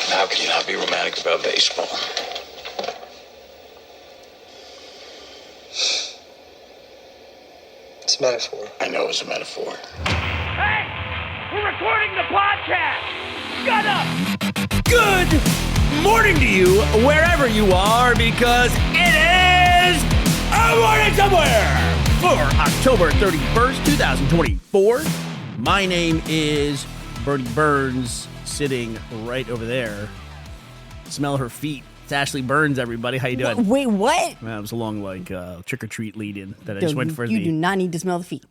How can you not be romantic about baseball? It's a metaphor. I know it's a metaphor. Hey! We're recording the podcast! Shut up! Good morning to you, wherever you are, because it is a morning somewhere for October 31st, 2024. My name is Bertie Burns, sitting right over there. Smell her feet. It's Ashley Burns, everybody. How you doing? Wait, what? Well, it was a long, trick-or-treat lead-in that I just went for. You do not need to smell the feet.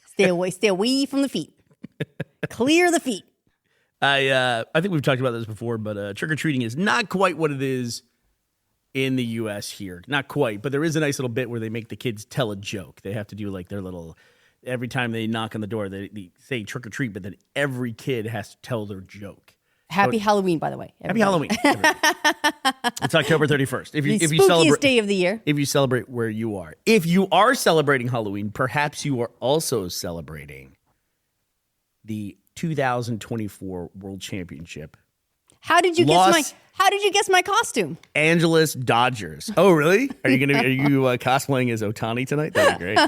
Stay away from the feet. Clear the feet. I think we've talked about this before, but trick-or-treating is not quite what it is in the U.S. here. Not quite, but there is a nice little bit where they make the kids tell a joke. They have to do like their little, every time they knock on the door, they say trick-or-treat, but then every kid has to tell their joke. Happy Halloween, by the way. Happy Halloween. It's October 31st. If you spookiest celebrate, day of the year. If you celebrate where you are. If you are celebrating Halloween, perhaps you are also celebrating the 2024 World Championship. How did you guess my costume? Angeles Dodgers. Oh, really? Are you cosplaying as Ohtani tonight? That'd be great.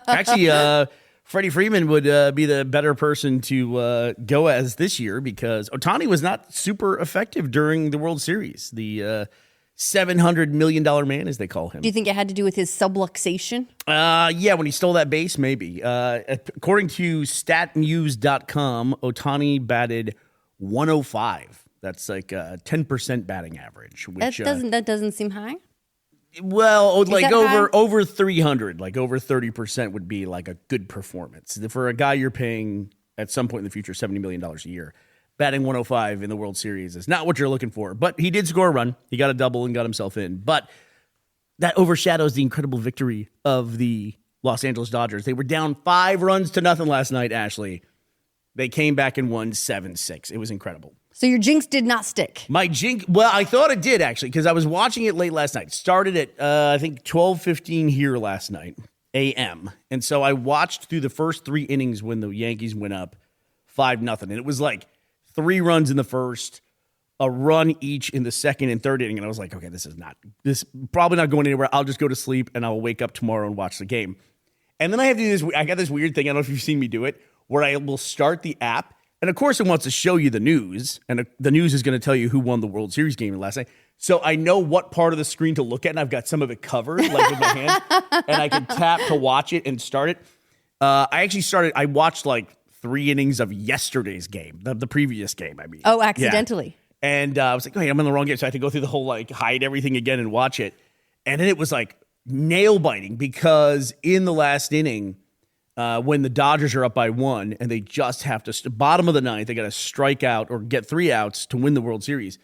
Actually, Freddie Freeman would be the better person to go as this year because Ohtani was not super effective during the World Series. The $700 million man, as they call him. Do you think it had to do with his subluxation? Yeah, when he stole that base, maybe. According to statmuse.com, Ohtani batted 105. That's like a 10% batting average. Which, that doesn't seem high. Well, like high? over 300, like over 30% would be like a good performance. For a guy you're paying at some point in the future $70 million a year, batting 105 in the World Series is not what you're looking for. But he did score a run. He got a double and got himself in. But that overshadows the incredible victory of the Los Angeles Dodgers. They were down 5-0 last night, Ashley. They came back and won 7-6. It was incredible. So your jinx did not stick. My jinx, well, I thought it did, actually, because I was watching it late last night. Started at, I think, 12:15 here last night, a.m. And so I watched through the first 3 innings when the Yankees went up 5-0. And it was like 3 runs in the first, a run each in the second and third inning. And I was like, okay, this probably not going anywhere. I'll just go to sleep and I'll wake up tomorrow and watch the game. And then I have to do this. I got this weird thing. I don't know if you've seen me do it, where I will start the app. And, of course, it wants to show you the news, and the news is going to tell you who won the World Series game last night. So I know what part of the screen to look at, and I've got some of it covered, like with my hand, and I can tap to watch it and start it. I watched like 3 innings of yesterday's game, the previous game, I mean. Oh, accidentally. Yeah. And I was like, wait, I'm in the wrong game, so I had to go through the whole, hide everything again and watch it. And then it was, nail-biting because in the last inning, when the Dodgers are up by 1 and they just have to, bottom of the ninth, they got to strike out or get 3 outs to win the World Series.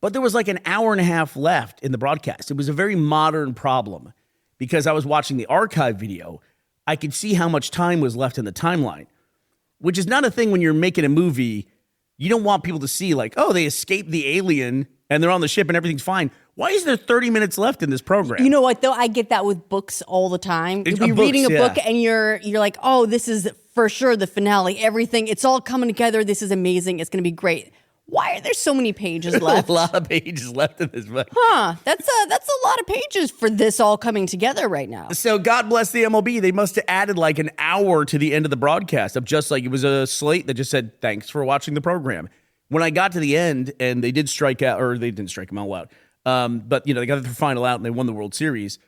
But there was an hour and a half left in the broadcast. It was a very modern problem because I was watching the archive video. I could see how much time was left in the timeline, which is not a thing when you're making a movie. You don't want people to see they escaped the alien and they're on the ship and everything's fine. Why is there 30 minutes left in this program? You know what, though? I get that with books all the time. You'll be reading a book and you're like, oh, this is for sure the finale. Everything, it's all coming together. This is amazing. It's going to be great. Why are there so many pages left? A lot of pages left in this book. Huh, that's a lot of pages for this all coming together right now. So God bless the MLB. They must have added an hour to the end of the broadcast of just it was a slate that just said, thanks for watching the program. When I got to the end and they did strike out, or they didn't strike them all out, but they got their final out and they won the World Series.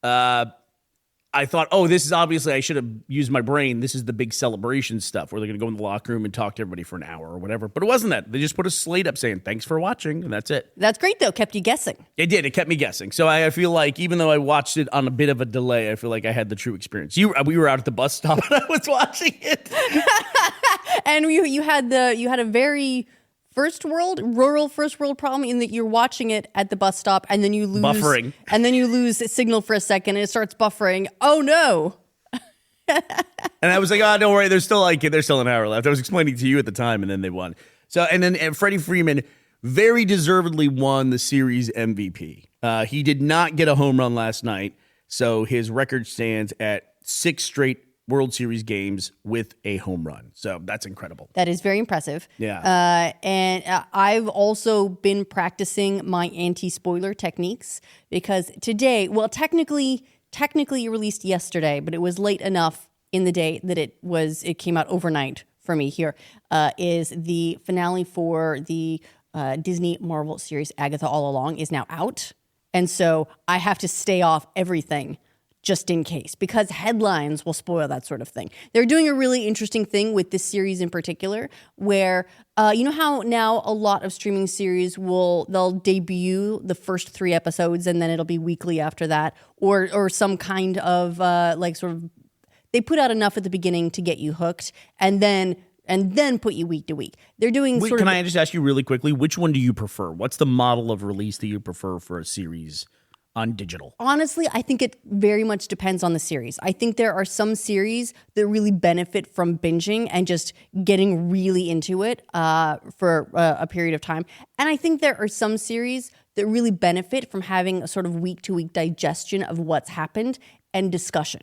I thought, oh, this is obviously, I should have used my brain. This is the big celebration stuff where they're going to go in the locker room and talk to everybody for an hour or whatever. But it wasn't that. They just put a slate up saying, thanks for watching, and that's it. That's great, though. Kept you guessing. It did. It kept me guessing. So I feel like even though I watched it on a bit of a delay, I feel like I had the true experience. We were out at the bus stop and I was watching it. And you had a very rural first world problem in that you're watching it at the bus stop and then you lose buffering, and then you lose signal for a second and it starts buffering. Oh no! And I was like, oh, don't worry, there's still an hour left. I was explaining to you at the time, and then they won. So and then Freddie Freeman very deservedly won the series MVP. He did not get a home run last night, so his record stands at 6 straight World Series games with a home run. So that's incredible. That is very impressive. Yeah. And I've also been practicing my anti-spoiler techniques because today, well, technically it released yesterday, but it was late enough in the day that it came out overnight for me here, is the finale for the Disney Marvel series Agatha All Along is now out. And so I have to stay off everything just in case, because headlines will spoil that sort of thing. They're doing a really interesting thing with this series in particular, where you know how now a lot of streaming series they'll debut the first 3 episodes and then it'll be weekly after that, or some kind of they put out enough at the beginning to get you hooked, and then put you week to week. They're doing. Can I just ask you really quickly, which one do you prefer? What's the model of release that you prefer for a series on digital? Honestly, I think it very much depends on the series. I think there are some series that really benefit from binging and just getting really into it for a period of time. And I think there are some series that really benefit from having a sort of week-to-week digestion of what's happened and discussion.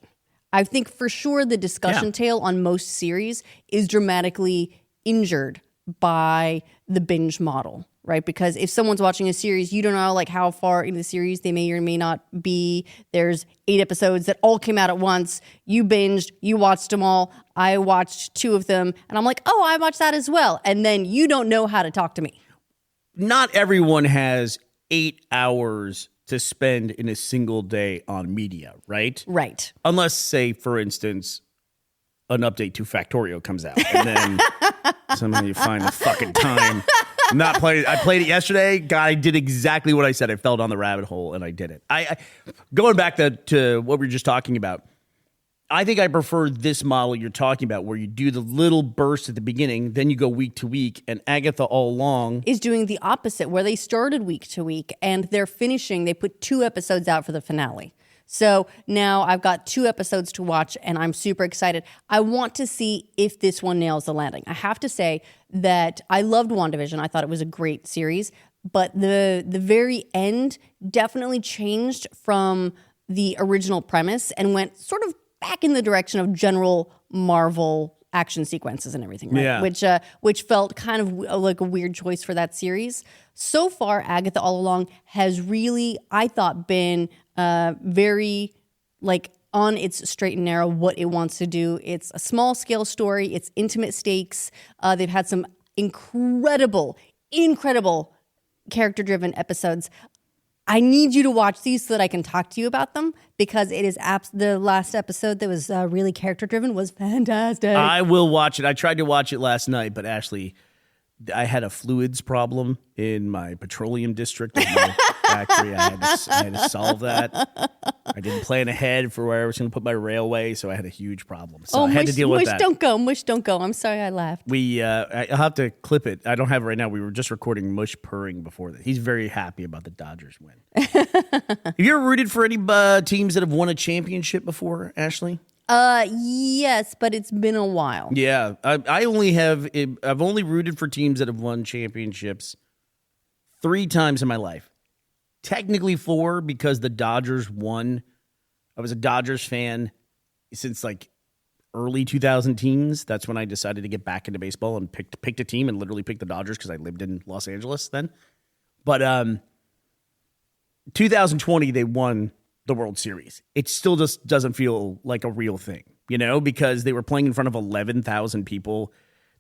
I think for sure the discussion tail on most series is dramatically injured by the binge model, right? Because if someone's watching a series, you don't know like how far into the series they may or may not be. There's 8 episodes that all came out at once. You binged, you watched them all. I watched 2 of them and I'm like, oh, I watched that as well. And then you don't know how to talk to me. Not everyone has 8 hours to spend in a single day on media, right? Right. Unless, say, for instance, an update to Factorio comes out, and then somehow you find the fucking time. Not playing. I played it yesterday. God, I did exactly what I said. I fell down the rabbit hole, and I did it. I going back to what we were just talking about. I think I prefer this model you're talking about, where you do the little burst at the beginning, then you go week to week, and Agatha All Along is doing the opposite, where they started week to week, and they're finishing. They put 2 episodes out for the finale. So now I've got 2 episodes to watch, and I'm super excited. I want to see if this one nails the landing. I have to say that I loved WandaVision. I thought it was a great series, but the very end definitely changed from the original premise and went sort of back in the direction of general Marvel action sequences and everything, right? Yeah. Which felt kind of like a weird choice for that series. So far, Agatha All Along has really, I thought, been very like on its straight and narrow what it wants to do. It's a small scale story. It's intimate stakes. They've had some incredible character driven episodes. I need you to watch these so that I can talk to you about them, because it is the last episode that was really character driven was fantastic. I will watch it. I tried to watch it last night, but Ashley, I had a fluids problem in my petroleum district of my factory. I had to solve that. I didn't plan ahead for where I was going to put my railway, so I had a huge problem. So I had to deal with that. Mush don't go. I'm sorry I laughed. I'll have to clip it. I don't have it right now. We were just recording Mush purring before that. He's very happy about the Dodgers win. Have you ever rooted for any teams that have won a championship before, Ashley? Yes, but it's been a while. Yeah, I've only rooted for teams that have won championships 3 times in my life. Technically 4, because the Dodgers won. I was a Dodgers fan since like early 2000 teens. That's when I decided to get back into baseball and picked a team and literally picked the Dodgers because I lived in Los Angeles then. But 2020 they won the World Series. It still just doesn't feel like a real thing, because they were playing in front of 11,000 people.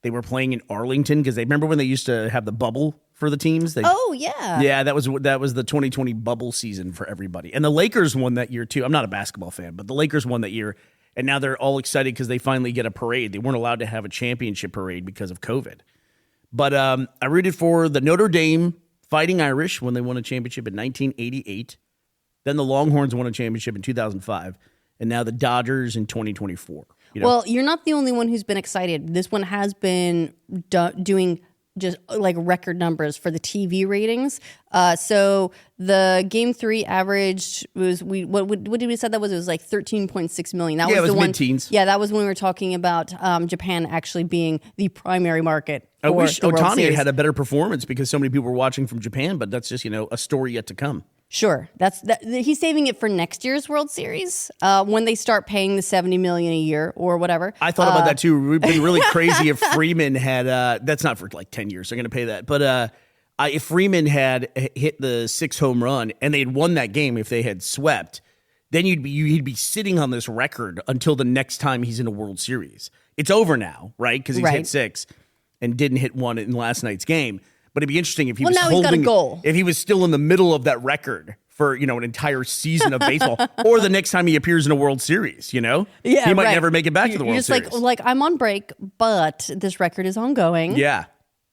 They were playing in Arlington because they remember when they used to have the bubble for the teams. Yeah, that was the 2020 bubble season for everybody. And the Lakers won that year too. I'm not a basketball fan, but the Lakers won that year, and now they're all excited because they finally get a parade. They weren't allowed to have a championship parade because of COVID. But I rooted for the Notre Dame Fighting Irish when they won a championship in 1988. Then the Longhorns won a championship in 2005, and now the Dodgers in 2024. Well, you're not the only one who's been excited. This one has been doing just like record numbers for the TV ratings. So the game 3 averaged was what did we said that was? It was like 13.6 million. That it was the one, mid-teens. Yeah, that was when we were talking about Japan actually being the primary market. I wish the World Ohtani Series. had a better performance because so many people were watching from Japan, but that's just, a story yet to come. Sure, he's saving it for next year's World Series when they start paying the $70 million a year or whatever. I thought about that too. We've been really crazy if Freeman had. That's not for like 10 years. They're going to pay that, but if Freeman had hit the 6 home run and they'd won that game, if they had swept, then he'd be sitting on this record until the next time he's in a World Series. It's over now, right? Because he's hit 6 and didn't hit 1 in last night's game. But it'd be interesting if he was now he's got a goal. If he was still in the middle of that record for an entire season of baseball, or the next time he appears in a World Series, Yeah, he might never make it back to the World Series. Like I'm on break, but this record is ongoing. Yeah.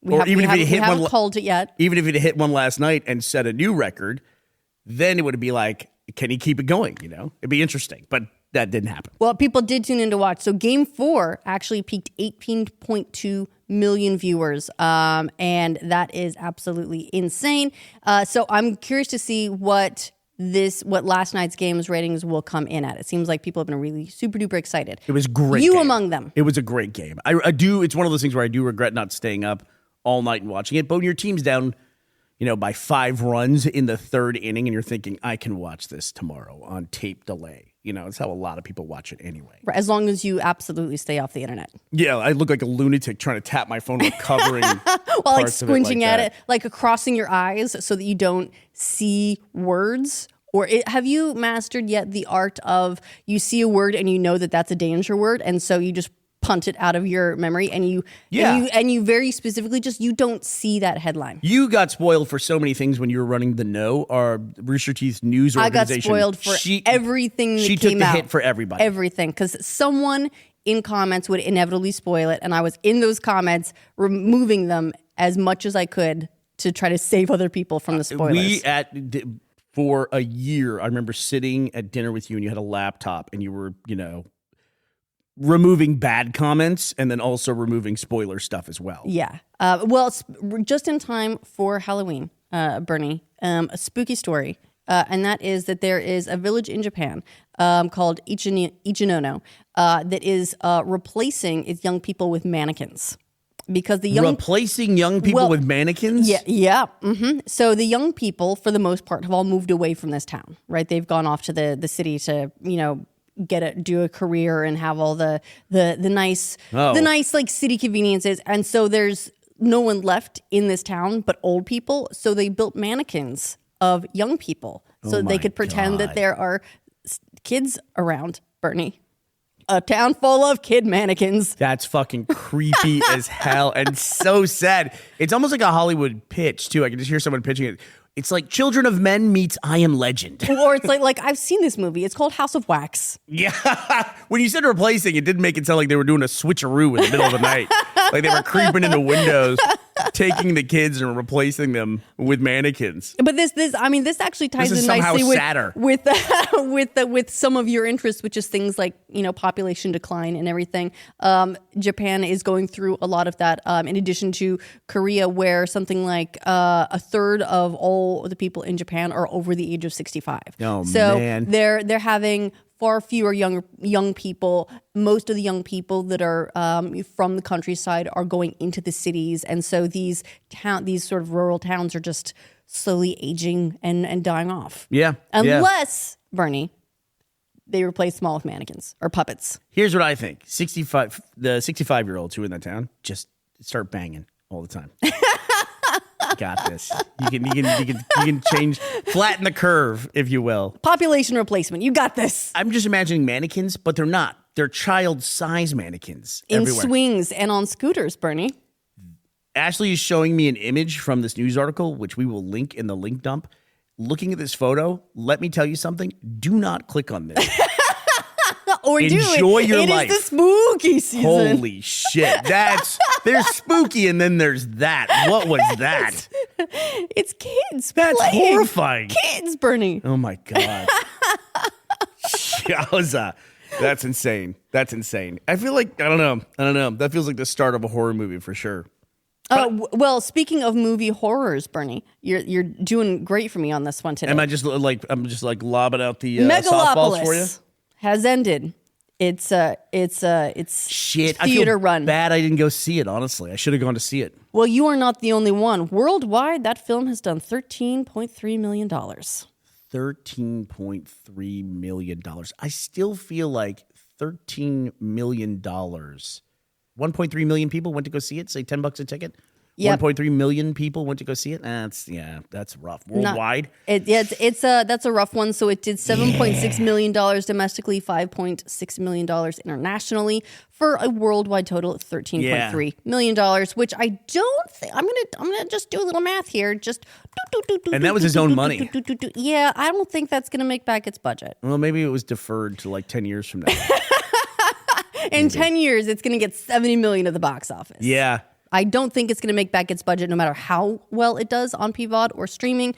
We haven't called it yet. Even if he hit one last night and set a new record, then it would be like, can he keep it going? It'd be interesting, but that didn't happen. Well, people did tune in to watch. So game 4 actually peaked 18.2 million viewers. And that is absolutely insane. So I'm curious to see what last night's game's ratings will come in at. It seems like people have been really super duper excited. It was great. You game. among them. It was a great game. I do. It's one of those things where I do regret not staying up all night and watching it. But when your team's down, by 5 runs in the 3rd inning and you're thinking, I can watch this tomorrow on tape delay. It's how a lot of people watch it anyway. Right, as long as you absolutely stay off the internet. Yeah, I look like a lunatic trying to tap my phone, recovering while like squinting at it, like crossing your eyes so that you don't see words. Or have you mastered yet the art of you see a word and you know that that's a danger word, and so you just punt it out of your memory and you very specifically you don't see that headline. You got spoiled for so many things when you were running the No, our Rooster Teeth news organization. I got spoiled for everything that came out. She took the hit for everybody. Everything, because someone in comments would inevitably spoil it, and I was in those comments removing them as much as I could to try to save other people from the spoilers. For a year, I remember sitting at dinner with you and you had a laptop and you were, removing bad comments and then also removing spoiler stuff as well. Yeah. Well, just in time for Halloween, Bernie, a spooky story. And that is that there is a village in Japan called Ichinono that is replacing its young people with mannequins. Because replacing young people with mannequins? Yeah. Mm-hmm. So the young people, for the most part, have all moved away from this town, right? They've gone off to the city to, do a career and have all the nice like city conveniences. And so there's no one left in this town but old people. So they built mannequins of young people so they could pretend that there are kids around, Bernie. A town full of kid mannequins. That's fucking creepy as hell and so sad. It's almost like a Hollywood pitch, too. I can just hear someone pitching it. It's like Children of Men meets I Am Legend. Or it's like I've seen this movie. It's called House of Wax. Yeah. When you said replacing, it didn't make it sound like they were doing a switcheroo in the middle of the night. Like they were creeping into windows, taking the kids and replacing them with mannequins. But this actually ties in nicely with some of your interests, which is things like, population decline and everything. Japan is going through a lot of that, in addition to Korea, where something like a third of all the people in Japan are over the age of 65. Oh, so man. They're having far fewer young people. Most of the young people that are from the countryside are going into the cities, and so these sort of rural towns are just slowly aging and dying off. Yeah. Unless, Bernie, they replace them all with mannequins or puppets. Here's what I think: the 65-year-olds who are in that town just start banging all the time. Got this. You can change, flatten the curve, if you will. Population replacement. You got this. I'm just imagining mannequins, but they're not. They're child-size mannequins in everywhere. Swings and on scooters, Bernie. Ashley is showing me an image from this news article, which we will link in the link dump. Looking at this photo, let me tell you something. Do not click on this. Or enjoy your life. It is the spooky season. Holy shit. There's spooky and then there's that. What was that? It's kids. That's playing. horrifying. Kids, Bernie. Oh my God. Yowza. That's insane. I feel like, I don't know. That feels like the start of a horror movie for sure. Well, speaking of movie horrors, Bernie, you're doing great for me on this one today. I'm just like lobbing out the softballs for you? Megalopolis has ended. It's Shit, theater I feel run. bad I didn't go see it, honestly. I should have gone to see it. Well, you are not the only one. Worldwide, that film has done $13.3 million. $13.3 million. I still feel like $13 million. 1.3 million people went to go see it, say $10 a ticket. Yep. 1.3 million people went to go see it. That's rough. Worldwide. That's a rough one. So it did $7.6 million domestically, $5.6 million internationally, for a worldwide total of $13.3 million, which I don't think I'm gonna just do a little math here. And that was his own money. Yeah, I don't think that's gonna make back its budget. Well, maybe it was deferred to like 10 years from now. In 10 years, it's gonna get $70 million at the box office. Yeah. I don't think it's going to make back its budget no matter how well it does on PVOD or streaming,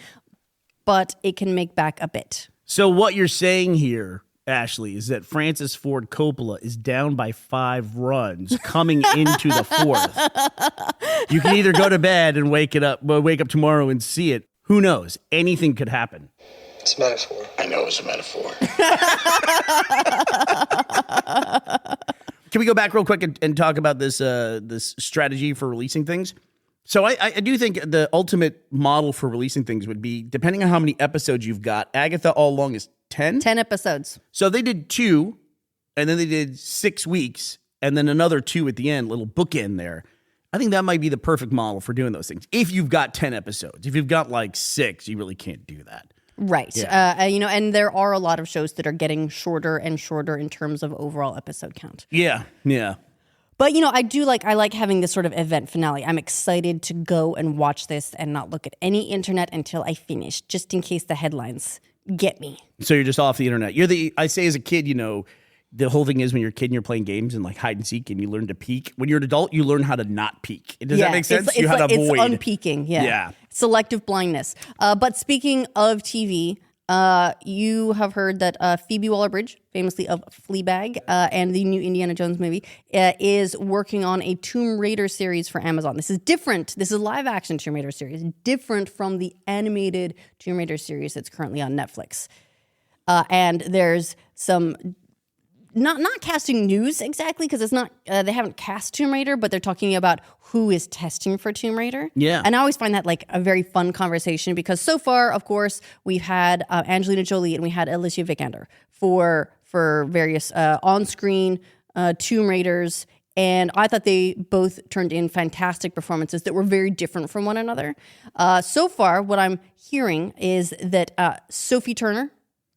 but it can make back a bit. So what you're saying here, Ashley, is that Francis Ford Coppola is down by 5 runs coming into the 4th. You can either go to bed and wake up tomorrow and see it. Who knows? Anything could happen. It's a metaphor. I know it's a metaphor. Can we go back real quick and talk about this strategy for releasing things? So I do think the ultimate model for releasing things would be, depending on how many episodes you've got, Agatha All Along is 10? 10 episodes. So they did 2, and then they did 6 weeks, and then another 2 at the end, little bookend there. I think that might be the perfect model for doing those things. If you've got 10 episodes. If you've got like 6, you really can't do that. Right. Yeah. And there are a lot of shows that are getting shorter and shorter in terms of overall episode count. Yeah. But, I like having this sort of event finale. I'm excited to go and watch this and not look at any internet until I finish, just in case the headlines get me. So you're just off the internet. I say as a kid, the whole thing is when you're a kid and you're playing games and like hide and seek and you learn to peek. When you're an adult, you learn how to not peek. Does that make sense? It's how to avoid. It's unpeaking, yeah. Selective blindness. But speaking of TV, you have heard that Phoebe Waller-Bridge, famously of Fleabag, and the new Indiana Jones movie, is working on a Tomb Raider series for Amazon. This is different. This is a live-action Tomb Raider series, different from the animated Tomb Raider series that's currently on Netflix. And there's some... Not casting news exactly, because it's not they haven't cast Tomb Raider, but they're talking about who is testing for Tomb Raider. Yeah. And I always find that like a very fun conversation, because so far, of course, we've had Angelina Jolie and we had Alicia Vikander for various on-screen Tomb Raiders. And I thought they both turned in fantastic performances that were very different from one another. So far, what I'm hearing is that Sophie Turner,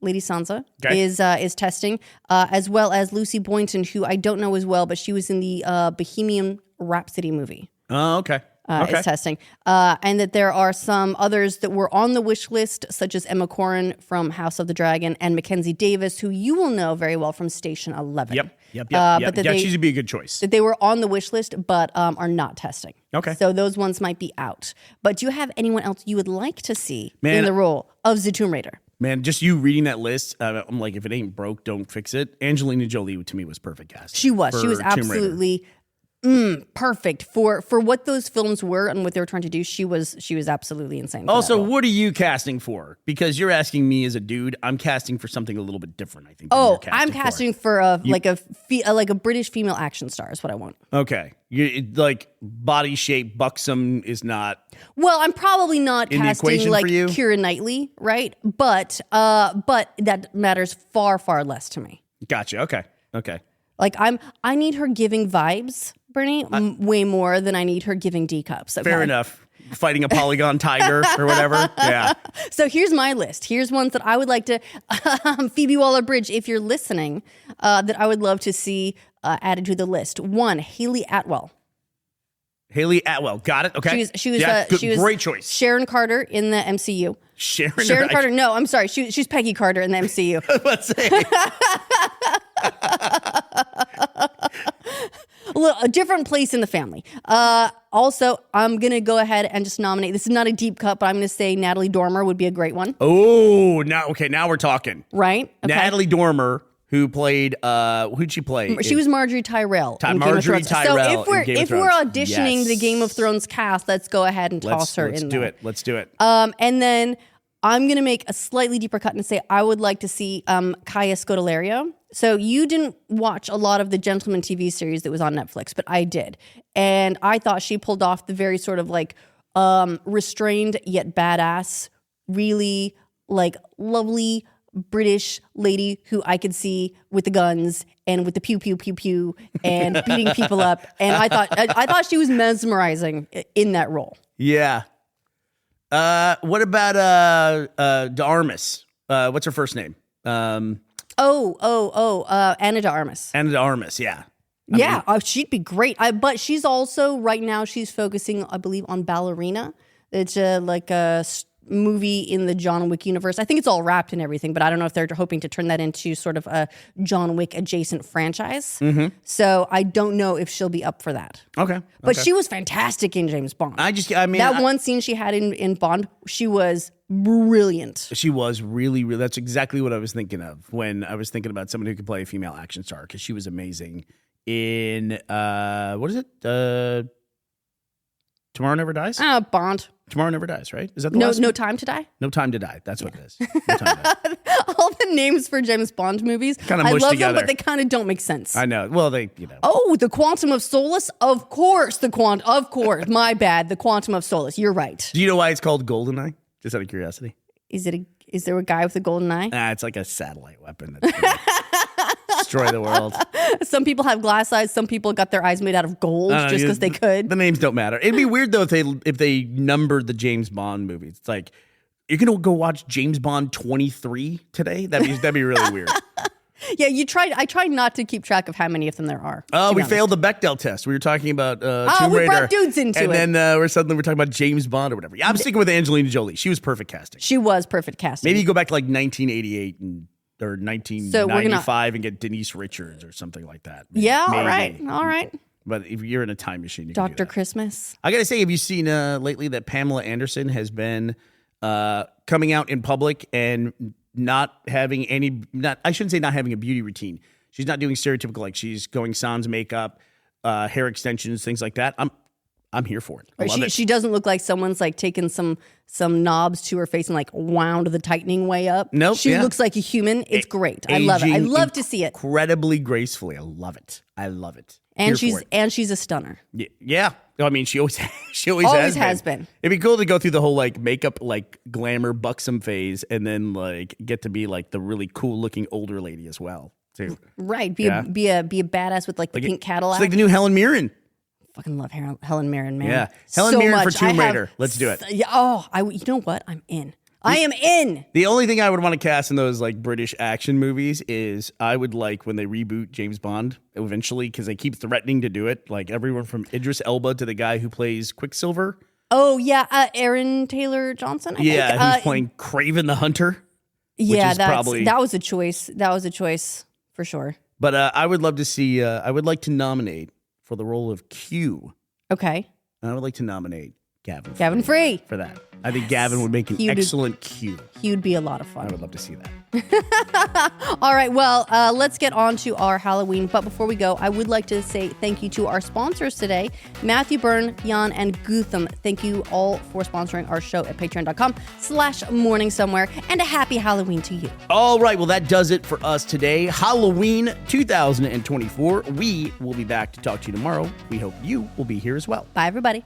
Lady Sansa, is testing, as well as Lucy Boynton, who I don't know as well, but she was in the Bohemian Rhapsody movie. Oh, okay. Is testing. And that there are some others that were on the wish list, such as Emma Corrin from House of the Dragon and Mackenzie Davis, who you will know very well from Station 11. Yep. But She'd be a good choice. That they were on the wish list, but are not testing. Okay. So those ones might be out. But do you have anyone else you would like to see in the role of the Tomb Raider? Man, just you reading that list, I'm like, if it ain't broke, don't fix it. Angelina Jolie, to me, was perfect cast. She was absolutely perfect for what those films were and what they were trying to do. She was absolutely insane. Also, what are you casting for? Because you're asking me as a dude. I'm casting for something a little bit different, I think. I'm casting for a British female action star is what I want. Okay, like body shape, buxom is not. Well, I'm probably not casting like Keira Knightley, right? But that matters far, far less to me. Gotcha. Okay. Like I need her giving vibes, Bernie, way more than I need her giving D cups. Okay? Fair enough. Fighting a polygon tiger or whatever. Yeah. So here's my list. Here's ones that I would like to, Phoebe Waller-Bridge, if you're listening, that I would love to see added to the list. 1, Hayley Atwell. Hayley Atwell. Got it. Okay. She was great choice. Sharon Carter in the MCU. Sharon Carter. No, I'm sorry. She's Peggy Carter in the MCU. Let's say. A different place in the family. Also, I'm going to go ahead and just nominate. This is not a deep cut, but I'm going to say Natalie Dormer would be a great one. Oh, now we're talking. Right? Okay. Natalie Dormer, who played who'd she play? She was Marjorie Tyrell. in Marjorie Game of Thrones. Tyrell. So in Game of if we're Thrones. auditioning the Game of Thrones cast, let's go ahead and toss her in there. Let's do it. And then I'm going to make a slightly deeper cut and say I would like to see Kaya Scodelario. So you didn't watch a lot of the Gentleman TV series that was on Netflix, but I did. And I thought she pulled off the very sort of like restrained yet badass, really like lovely British lady who I could see with the guns and with the pew pew pew pew and beating people up. And I thought she was mesmerizing in that role. Yeah. What about de Armas? What's her first name? Anna Anna de Armas. Anna de Armas, yeah. I mean, she'd be great. But she's also, right now, she's focusing, I believe, on Ballerina. It's like a movie in the John Wick universe. I think it's all wrapped and everything, but I don't know if they're hoping to turn that into sort of a John Wick adjacent franchise. Mm-hmm. So I don't know if she'll be up for that. Okay. But she was fantastic in James Bond. One scene she had in Bond, she was brilliant. She was really, really, that's exactly what I was thinking of when I was thinking about someone who could play a female action star, because she was amazing in, what is it? Tomorrow Never Dies? Bond. Tomorrow Never Dies, right? Is that the last one? No Time to Die? No Time to Die. That's what it is. No Time to Die. All the names for James Bond movies, kind of I love together. them, but they kind of don't make sense. I know. Well, they, Oh, the Quantum of Solace? Of course, of course. My bad. The Quantum of Solace. You're right. Do you know why it's called GoldenEye? Just out of curiosity. Is there a guy with a golden eye? It's like a satellite weapon that's gonna destroy the world. Some people have glass eyes. Some people got their eyes made out of gold just because they could. The names don't matter. It'd be weird though if they numbered the James Bond movies. It's like you're gonna go watch James Bond 23 today. That'd be really weird. Yeah, I tried not to keep track of how many of them there are. Oh, we failed the Bechdel test. We were talking about Tomb Raider. We brought dudes into it. And then we're talking about James Bond or whatever. Yeah, I'm sticking with Angelina Jolie. She was perfect casting. She was perfect casting. Maybe you go back to like 1988 or 1995 and get Denise Richards or something like that. Maybe. Yeah, all right. But if you're in a time machine, you Dr. can do that. Christmas. I got to say, have you seen lately that Pamela Anderson has been coming out in public and not having I shouldn't say not having a beauty routine. She's not doing stereotypical, like she's going sans makeup, hair extensions, things like that. I'm here for it. I love it. She doesn't look like someone's like taken some knobs to her face and like wound the tightening way up. Nope. She looks like a human. It's great. I love it. I love to see it. Incredibly gracefully. I love it. And she's a stunner. Yeah. I mean, she always has been. It'd be cool to go through the whole like makeup, like glamour, buxom phase, and then like get to be like the really cool looking older lady as well, too. Right. Be a badass with like the pink Cadillac. It's like the new Helen Mirren. Fucking love Helen Mirren, man. Yeah. Helen Mirren for Tomb Raider. Let's do it. Yeah. You know what? I'm in. I am in. The only thing I would want to cast in those like British action movies is I would like when they reboot James Bond eventually, because they keep threatening to do it. Like everyone from Idris Elba to the guy who plays Quicksilver. Oh yeah, Aaron Taylor Johnson. I think. Who's playing Kraven the Hunter. Yeah, that was a choice. That was a choice for sure. But I would love to see. I would like to nominate for the role of Q. Okay. I would like to nominate Gavin Free for that. I think Gavin would make an excellent Q. He would be a lot of fun. I would love to see that. All right, well, let's get on to our Halloween. But before we go, I would like to say thank you to our sponsors today, Matthew Byrne, Jan, and Gutham. Thank you all for sponsoring our show at patreon.com/morningsomewhere. And a happy Halloween to you. All right, well, that does it for us today. Halloween 2024. We will be back to talk to you tomorrow. We hope you will be here as well. Bye, everybody.